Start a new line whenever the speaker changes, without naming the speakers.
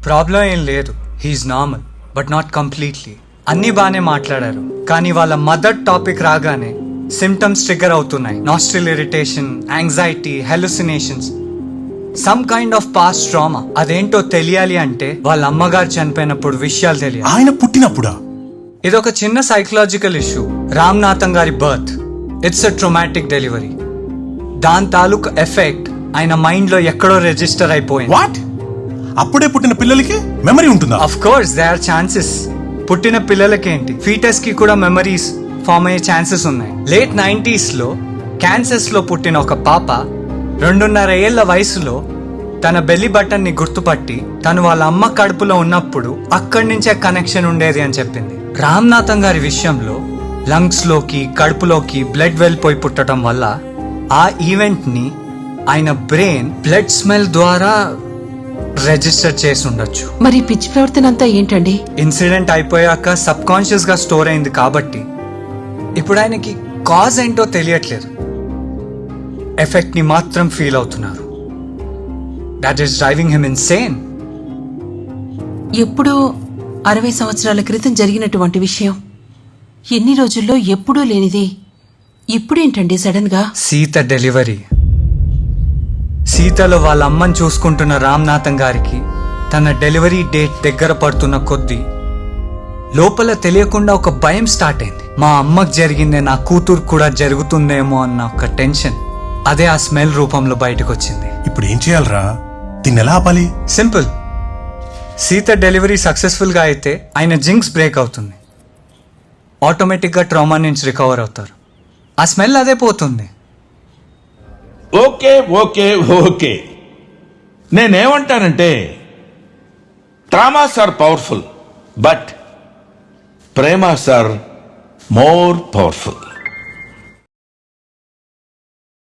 Problem ఏం లేదు, he's normal but not completely. అన్నీ బాగానే మాట్లాడారు, కానీ వాళ్ళ మదర్ టాపిక్ రాగానే సిమ్టమ్స్ ట్రిగర్ అవుతున్నాయి. Nostril irritation, anxiety, hallucinations, some kind of past trauma. అదేంటో తెలియాలి అంటే వాళ్ళ అమ్మగారు చనిపోయినప్పుడు విషయాలు తెలియాలి.
ఆయన పుట్టినప్పుడా?
ఇదొక చిన్న సైకలాజికల్ ఇష్యూ. రామ్నాథన్ గారి birth, it's a traumatic delivery. దాని తాలూకు ఎఫెక్ట్ ఆయన మైండ్ లో ఎక్కడో రిజిస్టర్ అయిపోయింది.
వాట్? అప్పుడే పుట్టిన పిల్లలకి మెమరీ ఉంటుందా?
Of course they are chances. పుట్టిన పిల్లలకేంటి, ఫీటస్ కి కూడా మెమరీస్ ఫామ్ అయ్యే ఛాన్సెస్ ఉన్నాయి. లేట్ 90s లో క్యాన్సర్స్ లో పుట్టిన ఒక పాప 2.5 ఏళ్ల వయసులో తన బెల్లి బటన్ ని గుర్తుపట్టి తను వాళ్ళ అమ్మ కడుపులో ఉన్నప్పుడు అక్కడి నుంచే కనెక్షన్ ఉండేది అని చెప్పింది. రామ్నాథన్ గారి విషయంలో లంగ్స్ లోకి కడుపులోకి బ్లడ్ వెళ్ళిపోయి పుట్టడం వల్ల ఆ ఈవెంట్ ని ఆయన బ్రెయిన్ బ్లడ్ స్మెల్ ద్వారా రిజిస్టర్ చేసి ఉండొచ్చు.
మరి పిచ్చి ప్రవర్తన అంతా ఏంటండి?
ఇన్సిడెంట్ అయిపోయాక సబ్ కాన్షియస్ గా స్టోర్ అయింది కాబట్టి ఇప్పుడు ఆయనకి కాజ్ ఏంటో తెలియట్లేదు, ఎఫెక్ట్ ని మాత్రం ఫీల్ అవుతున్నారు. That is driving him insane.
ఎప్పుడో 60 సంవత్సరాల క్రితం జరిగినటువంటి విషయం ఎన్ని రోజుల్లో ఎప్పుడూ లేనిది ఇప్పుడేంటండి సడన్ గా?
సీత డెలివరీ. సీతలో వాళ్ళ అమ్మని చూసుకుంటున్న రామ్నాథన్ గారికి తన డెలివరీ డేట్ దగ్గర పడుతున్న కొద్దీ లోపల తెలియకుండా ఒక భయం స్టార్ట్ అయింది. మా అమ్మకు జరిగిందే నా కూతురు కూడా జరుగుతుందేమో అన్న ఒక టెన్షన్. అదే ఆ స్మెల్ రూపంలో బయటకు వచ్చింది.
ఇప్పుడు ఏం చేయాలరా? దీన్ని ఎలా ఆపాలి?
సింపుల్. సీత డెలివరీ సక్సెస్ఫుల్ గా అయితే ఆయన జింక్స్ బ్రేక్ అవుతుంది, ఆటోమేటిక్ గా ట్రామా నుంచి రికవర్ అవుతారు. ఆ స్మెల్ అదే పోతుంది.
ఓకే ఓకే ఓకే, నేనేమంటానంటే ట్రామాస్ ఆర్ పవర్ఫుల్, బట్ ప్రేమాస్ ఆర్ మోర్ పవర్ఫుల్.